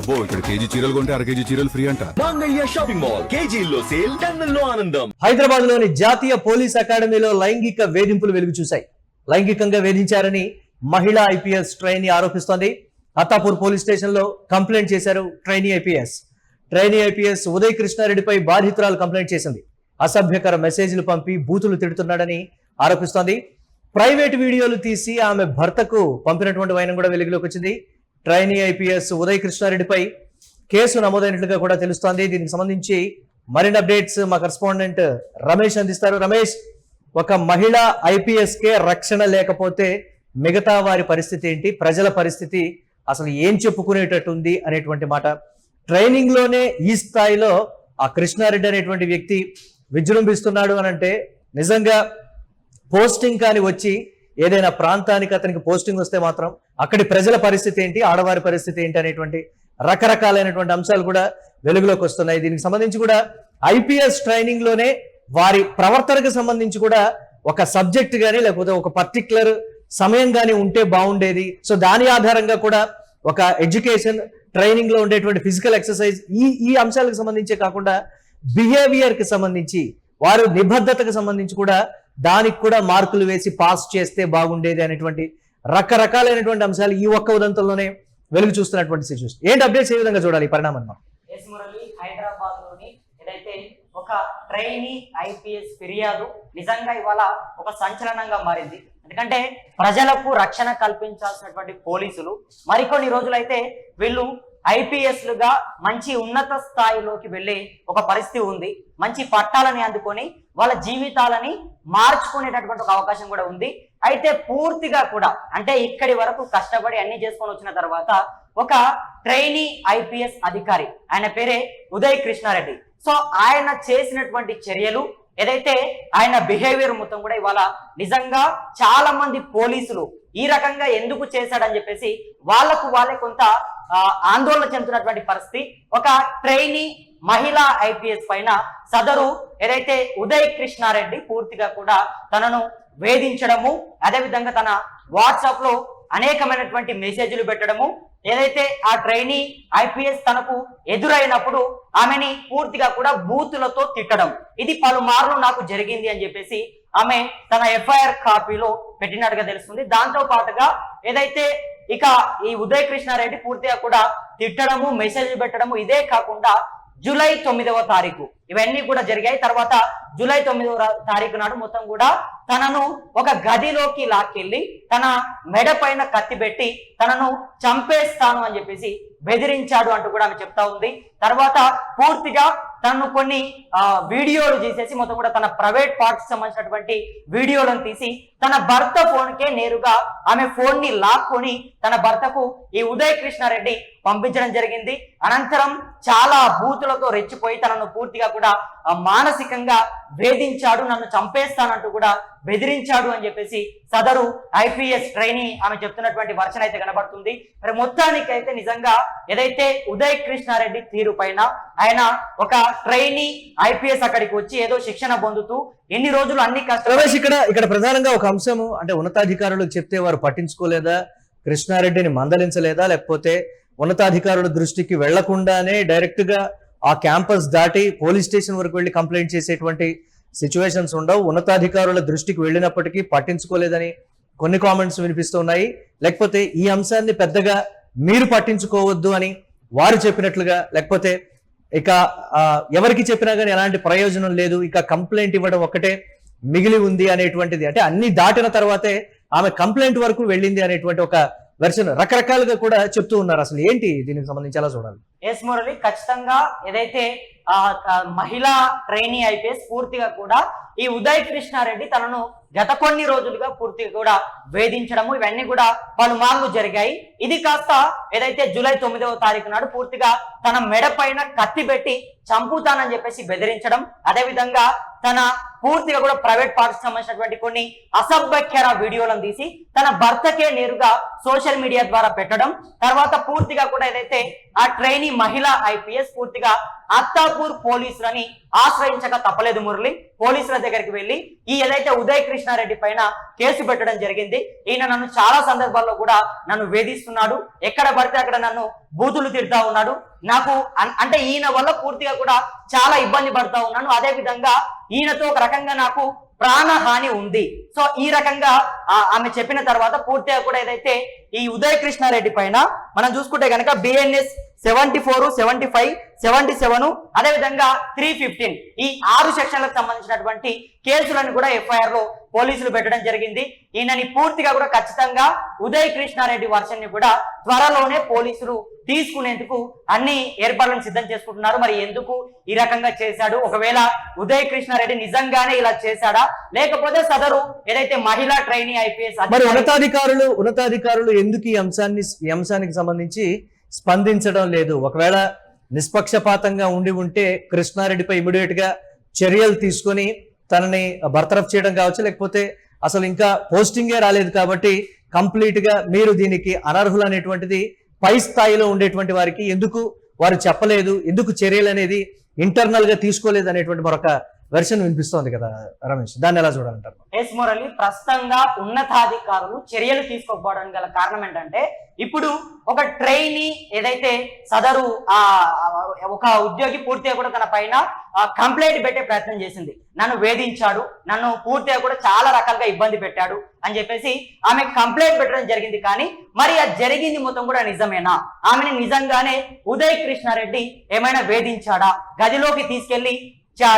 అబ్బో ఇక్కడ కేజీ చీరలు కొంటే అర కేజీ చీరలు ఫ్రీ అంట. మంగళ్య షాపింగ్ మాల్ కేజీల్లో సేల్, టన్నుల్లో ఆనందం. హైదరాబాద్ లోని జాతీయ పోలీస్ అకాడమీలో లైంగిక వేధింపులు వెలుగు చూశాయి. లైంగికంగా వేధించారని మహిళా ఐపీఎస్ ట్రైనీ ఆరోపిస్తోంది. అత్తాపూర్ పోలీస్ స్టేషన్ లో కంప్లైంట్ చేశారు ట్రైనీ ఐపీఎస్ ఉదయ్ కృష్ణారెడ్డిపై బాధితురాలు కంప్లైంట్ చేసింది. అసభ్యకర మెసేజ్లు పంపి బూతులు తిడుతున్నాడని ఆరోపిస్తోంది. ప్రైవేట్ వీడియోలు తీసి ఆమె భర్తకు పంపినటువంటి వైనం కూడా వెలుగులోకి వచ్చింది. ట్రైనీ ఐపీఎస్ ఉదయ్ కృష్ణారెడ్డిపై కేసు నమోదైనట్లుగా కూడా తెలుస్తోంది. దీనికి సంబంధించి మరిన్ని అప్డేట్స్ మా కరెస్పాండెంట్ రమేష్ అందిస్తారు. రమేష్, ఒక మహిళా ఐపీఎస్ కే రక్షణ లేకపోతే మిగతా వారి పరిస్థితి ఏంటి, ప్రజల పరిస్థితి అసలు ఏం చెప్పుకునేటట్టుంది అనేటువంటి మాట. ట్రైనింగ్ లోనే ఈ స్థాయిలో ఆ కృష్ణారెడ్డి అనేటువంటి వ్యక్తి విజృంభిస్తున్నాడు అని అంటే నిజంగా పోస్టింగ్ కాని వచ్చి ఏదైనా ప్రాంతానికి అతనికి పోస్టింగ్ వస్తే మాత్రం అక్కడి ప్రజల పరిస్థితి ఏంటి, ఆడవారి పరిస్థితి ఏంటి అనేటువంటి రకరకాలైనటువంటి అంశాలు కూడా వెలుగులోకి వస్తున్నాయి. దీనికి సంబంధించి కూడా ఐపీఎస్ ట్రైనింగ్ లోనే వారి ప్రవర్తనకు సంబంధించి కూడా ఒక సబ్జెక్ట్ కానీ లేకపోతే ఒక పర్టికులర్ సమయం కానీ ఉంటే బాగుండేది. సో దాని ఆధారంగా కూడా ఒక ఎడ్యుకేషన్ ట్రైనింగ్ లో ఉండేటువంటి ఫిజికల్ ఎక్సర్సైజ్ ఈ అంశాలకు సంబంధించే కాకుండా బిహేవియర్ కి సంబంధించి వారు నిబద్ధతకు సంబంధించి కూడా దానికి కూడా మార్కులు వేసి పాస్ చేస్తే బాగుండేది అనేటువంటి రకరకాలైనటువంటి అంశాలు ఈ ఒక్క ఉదంతంలోనే వెలుగు చూస్తున్నటువంటి సిచ్యువేషన్. ఏంటి అప్డేట్స్ ఏ విధంగా చూడాలి పరిణామం? హైదరాబాద్ లోని ఏదైతే ఒక ట్రైనీ ఐపీఎస్ ఫిర్యాదు నిజంగా ఇవాళ ఒక సంచలనంగా మారింది. ఎందుకంటే ప్రజలకు రక్షణ కల్పించాల్సినటువంటి పోలీసులు మరికొన్ని రోజులైతే వీళ్ళు ఐపీఎస్లుగా మంచి ఉన్నత స్థాయిలోకి వెళ్ళే ఒక పరిస్థితి ఉంది. మంచి పట్టాలని అందుకొని వాళ్ళ జీవితాలని మార్చుకునేటటువంటి ఒక అవకాశం కూడా ఉంది. అయితే పూర్తిగా కూడా అంటే ఇక్కడి వరకు కష్టపడి అన్ని చేసుకొని వచ్చిన తర్వాత ఒక ట్రైనీ ఐపీఎస్ అధికారి, ఆయన పేరే ఉదయ్ కృష్ణారెడ్డి. సో ఆయన చేసినటువంటి చర్యలు ఏదైతే ఆయన బిహేవియర్ మొత్తం కూడా ఇవాళ నిజంగా చాలా మంది పోలీసులు ఈ రకంగా ఎందుకు చేశాడని చెప్పేసి వాళ్ళే కొంత ఆందోళన చెందుతున్నటువంటి పరిస్థితి. ఒక ట్రైనీ మహిళా ఐపీఎస్ పైన సదరు ఏదైతే ఉదయ్ కృష్ణారెడ్డి పూర్తిగా కూడా తనను వేధించడము, అదేవిధంగా తన వాట్సాప్ లో అనేకమైనటువంటి మెసేజ్లు పెట్టడము, ఏదైతే ఆ ట్రైనీ ఐపీఎస్ తనకు ఎదురైనప్పుడు ఆమెని పూర్తిగా కూడా బూతులతో తిట్టడం, ఇది పలుమార్లు నాకు జరిగింది అని చెప్పేసి ఆమె తన ఎఫ్ఐఆర్ కాపీలో పెట్టినట్టుగా తెలుస్తుంది. దాంతో పాటుగా ఏదైతే ఇక ఈ ఉదయ్ కృష్ణారెడ్డి పూర్తిగా కూడా తిట్టడము, మెసేజ్లు పెట్టడము, ఇదే కాకుండా జూలై 9వ తారీఖు ఇవన్నీ కూడా జరిగాయి. తర్వాత జూలై 9వ తారీఖు నాడు మొత్తం కూడా తనను ఒక గదిలోకి లాక్కెళ్ళి తన మెడ పైన కత్తి పెట్టి తనను చంపేస్తాను అని చెప్పేసి బెదిరించాడు అంటూ కూడా ఆమె చెప్తా ఉంది. తర్వాత పూర్తిగా తనను కొన్ని వీడియోలు చేసేసి మొత్తం కూడా తన ప్రైవేట్ పార్ట్స్ సంబంధించినటువంటి వీడియోలను తీసి తన భర్త ఫోన్కే నేరుగా ఆమె ఫోన్ ని లాక్కొని తన భర్తకు ఈ ఉదయ్ కృష్ణారెడ్డి పంపించడం జరిగింది. అనంతరం చాలా బూతులతో రెచ్చిపోయి తనను పూర్తిగా కూడా మానసికంగా వేధించాడు, నన్ను చంపేస్తానంటూ కూడా బెదిరించాడు అని చెప్పేసి సదరు ఐపీఎస్ ట్రైనీ ఆమె చెప్తున్నటువంటి వర్షన్ అయితే కనబడుతుంది. మరి మొత్తానికి అయితే నిజంగా ఏదైతే ఉదయ్ కృష్ణారెడ్డి తీరు పైన ఆయన ఒక ట్రైనీ ఐపీఎస్ అక్కడికి వచ్చి ఏదో శిక్షణ పొందుతూ ఎన్ని రోజులు అన్ని కష్టాలు. ఇక్కడ ప్రధానంగా ఒక అంశము అంటే ఉన్నతాధికారులకు చెప్తే వారు పట్టించుకోలేదా, కృష్ణారెడ్డిని మందలించలేదా, లేకపోతే ఉన్నతాధికారుల దృష్టికి వెళ్లకుండానే డైరెక్ట్ గా ఆ క్యాంపస్ దాటి పోలీస్ స్టేషన్ వరకు వెళ్లి కంప్లైంట్ చేసేటువంటి సిచ్యువేషన్స్ ఉండవు. ఉన్నతాధికారుల దృష్టికి వెళ్ళినప్పటికీ పట్టించుకోలేదని కొన్ని కామెంట్స్ వినిపిస్తున్నాయి. లేకపోతే ఈ అంశాన్ని పెద్దగా మీరు పట్టించుకోవద్దు అని వారు చెప్పినట్లుగా, లేకపోతే ఇక ఎవరికి చెప్పినా కానీ ఎలాంటి ప్రయోజనం లేదు, ఇక కంప్లైంట్ ఇవ్వడం ఒక్కటే మిగిలి ఉంది అనేటువంటిది, అంటే అన్ని దాటిన తర్వాతే ఆమె కంప్లైంట్ వరకు వెళ్ళింది అనేటువంటి ఒక వెర్షన్ రకరకాలుగా కూడా చెప్తూ ఉన్నారు. అసలు ఏంటి దీనికి సంబంధించి ఎలా చూడాలి? ఎస్ మురళి, ఖచ్చితంగా ఏదైతే మహిళా ట్రైనీ ఐపీఎస్ పూర్తిగా కూడా ఈ ఉదయ్ కృష్ణారెడ్డి తనను గత కొన్ని రోజులుగా పూర్తిగా కూడా వేధించడము ఇవన్నీ కూడా పలుమార్లు జరిగాయి. ఇది కాస్త ఏదైతే జూలై 9వ తారీఖు నాడు పూర్తిగా తన మెడ పైన కత్తి పెట్టి చంపుతానని చెప్పేసి బెదిరించడం, అదేవిధంగా తన పూర్తిగా కూడా ప్రైవేట్ పార్ట్స్ సంబంధించినటువంటి కొన్ని అసభ్యకర వీడియోలను తీసి తన భర్తకే నేరుగా సోషల్ మీడియా ద్వారా పెట్టడం, తర్వాత పూర్తిగా కూడా ఏదైతే ఆ ట్రైనీ మహిళా ఐపీఎస్ పూర్తిగా అత్తాపూర్ పోలీసులని ఆశ్రయించక తప్పలేదు మురళి. పోలీసుల దగ్గరికి వెళ్లి ఈ ఏదైతే ఉదయ్ కృష్ణారెడ్డి పైన కేసు పెట్టడం జరిగింది. ఈయన నన్ను చాలా సందర్భాల్లో కూడా నన్ను వేధిస్తున్నాడు, ఎక్కడ పడితే అక్కడ నన్ను బూతులు తిడతా ఉన్నాడు, నాకు అంటే ఈయన వల్ల పూర్తిగా కూడా చాలా ఇబ్బంది పడతా ఉన్నాను, అదే విధంగా ఈయనతో ఒక రకంగా నాకు ప్రాణహాని ఉంది. సో ఈ రకంగా ఆమె చెప్పిన తర్వాత పూర్తిగా కూడా ఏదైతే ఈ ఉదయ్ కృష్ణారెడ్డి పైన మనం చూసుకుంటే కనుక బిఎన్ఎస్ 74, 75, 77 అదేవిధంగా 315 ఈ 6 సెక్షన్లకు సంబంధించినటువంటి కేసులను కూడా ఎఫ్ఐఆర్ లో పోలీసులు పెట్టడం జరిగింది. ఈయనని పూర్తిగా కూడా ఖచ్చితంగా ఉదయ్ కృష్ణారెడ్డి వర్షన్ ని కూడా త్వరలోనే పోలీసులు తీసుకునేందుకు అన్ని ఏర్పాట్లను సిద్ధం చేసుకుంటున్నారు. మరి ఎందుకు ఈ రకంగా చేశాడు, ఒకవేళ ఉదయ్ కృష్ణారెడ్డి నిజంగానే ఇలా చేశాడా, లేకపోతే సదరు ఏదైతే మహిళా ట్రైనీ ఐపీఎస్ మరి ఉన్నతాధికారులు ఎందుకు ఈ అంశానికి సంబంధించి స్పందించడం లేదు? ఒకవేళ నిష్పక్షపాతంగా ఉంటే కృష్ణారెడ్డిపై ఇమీడియట్ గా చర్యలు తీసుకొని తనని బర్తరఫ్ చేయడం కావచ్చు, లేకపోతే అసలు ఇంకా పోస్టింగే రాలేదు కాబట్టి కంప్లీట్ గా మీరు దీనికి అనర్హులు అనేటువంటిది పై స్థాయిలో ఉండేటువంటి వారికి ఎందుకు వారు చెప్పలేదు, ఎందుకు చర్యలు అనేది ఇంటర్నల్ గా తీసుకోలేదు అనేటువంటి మరొక వెర్షన్ వినిపిస్తోంది కదా రమేష్, దాన్ని ఎలా చూడాలంటారు? ఎస్ మురళి, ప్రస్తుతంగా ఉన్నతాధికారులు చర్యలు తీసుకోకపోవడానికి గల కారణం ఏంటంటే ఇప్పుడు ఒక ట్రైనీ ఏదైతే సదరు ఒక ఉద్యోగి పూర్తిగా కూడా తన పైన కంప్లైంట్ పెట్టే ప్రయత్నం చేసింది, నన్ను వేధించాడు, నన్ను పూర్తిగా కూడా చాలా రకాలుగా ఇబ్బంది పెట్టాడు అని చెప్పేసి ఆమె కంప్లైంట్ పెట్టడం జరిగింది. కానీ మరి అది జరిగింది మొత్తం కూడా నిజమేనా, ఆమెని నిజంగానే ఉదయ్ కృష్ణారెడ్డి ఏమైనా వేధించాడా, గదిలోకి తీసుకెళ్లి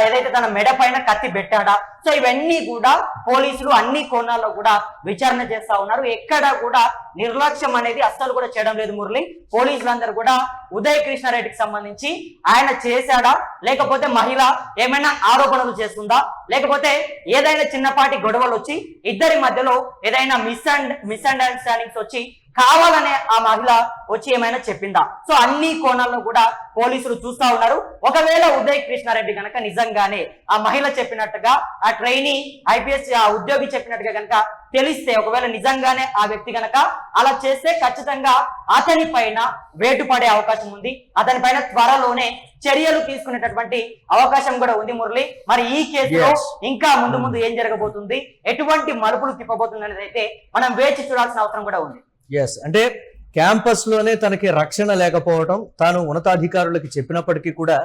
ఏదైతే తన మెడ పైన కత్తి పెట్టాడా, సో ఇవన్నీ కూడా పోలీసులు అన్ని కోణాల్లో కూడా విచారణ చేస్తా ఉన్నారు. ఎక్కడా కూడా నిర్లక్ష్యం అనేది అస్సలు కూడా చేయడం లేదు మురళి. పోలీసులందరూ కూడా ఉదయ్ కృష్ణారెడ్డికి సంబంధించి ఆయన చేశాడా, లేకపోతే మహిళ ఏమైనా ఆరోపణలు చేస్తుందా, లేకపోతే ఏదైనా చిన్నపాటి గొడవలు వచ్చి ఇద్దరి మధ్యలో ఏదైనా మిస్అండర్స్టాండింగ్స్ వచ్చి కావాలనే ఆ మహిళ వచ్చి ఏమైనా చెప్పిందా, సో అన్ని కోణాల్లో కూడా పోలీసులు చూస్తా ఉన్నారు. ఒకవేళ ఉదయ్ కృష్ణారెడ్డి కనుక నిజంగానే ఆ మహిళ చెప్పినట్టుగా, ఆ ట్రైనీ ఐపీఎస్ ఆ ఉద్యోగి చెప్పినట్టుగా కనుక తెలిస్తే, ఒకవేళ నిజంగానే ఆ వ్యక్తి కనుక అలా చేస్తే ఖచ్చితంగా అతని పైన వేటు పడే అవకాశం ఉంది, అతని పైన త్వరలోనే చర్యలు తీసుకునేటటువంటి అవకాశం కూడా ఉంది మురళి. మరి ఈ కేసులో ఇంకా ముందు ఏం జరగబోతుంది, ఎటువంటి మలుపులు తిప్పబోతుంది అనేది అయితే మనం వేచి చూడాల్సిన అవసరం కూడా ఉంది. ఎస్, అంటే క్యాంపస్ లోనే తనకి రక్షణ లేకపోవడం, తాను ఉన్నతాధికారులకి చెప్పినప్పటికీ కూడా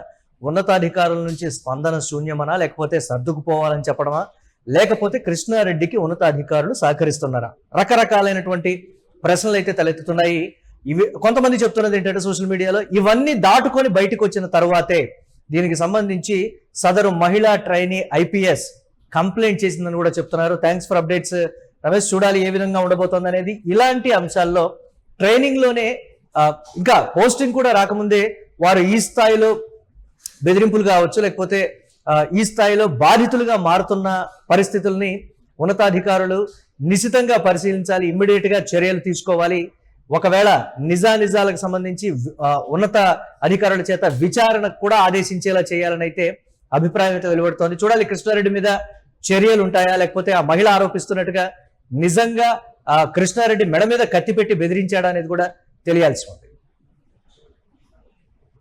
ఉన్నతాధికారుల నుంచి స్పందన శూన్యమనా, లేకపోతే సర్దుకుపోవాలని చెప్పడమా, లేకపోతే కృష్ణారెడ్డికి ఉన్నతాధికారులు సహకరిస్తున్నారా? రకరకాలైనటువంటి ప్రశ్నలు అయితే తలెత్తుతున్నాయి. ఇవి కొంతమంది చెప్తున్నది ఏంటంటే సోషల్ మీడియాలో ఇవన్నీ దాటుకొని బయటకు వచ్చిన తర్వాతే దీనికి సంబంధించి సదరు మహిళా ట్రైనీ ఐపీఎస్ కంప్లైంట్ చేసిందని కూడా చెప్తున్నారు. Thanks for updates Ramesh. చూడాలి ఏ విధంగా ఉండబోతోంది అనేది. ఇలాంటి అంశాల్లో ట్రైనింగ్ లోనే ఇంకా పోస్టింగ్ కూడా రాకముందే వారు ఈ స్థాయిలో బెదిరింపులు కావచ్చు, లేకపోతే ఈ స్థాయిలో బాధితులుగా మారుతున్న పరిస్థితుల్ని ఉన్నతాధికారులు నిశితంగా పరిశీలించాలి, ఇమ్మీడియట్ గా చర్యలు తీసుకోవాలి. ఒకవేళ నిజాలకు సంబంధించి ఉన్నత అధికారుల చేత విచారణకు కూడా ఆదేశించేలా చేయాలని అయితే అభిప్రాయం అయితే వెలువడుతోంది. చూడాలి కృష్ణారెడ్డి మీద చర్యలు ఉంటాయా, లేకపోతే ఆ మహిళ ఆరోపిస్తున్నట్టుగా నిజంగా కృష్ణారెడ్డి మెడ మీద కత్తి పెట్టి బెదిరించాడా అనేది కూడా తెలియాల్సి ఉంది.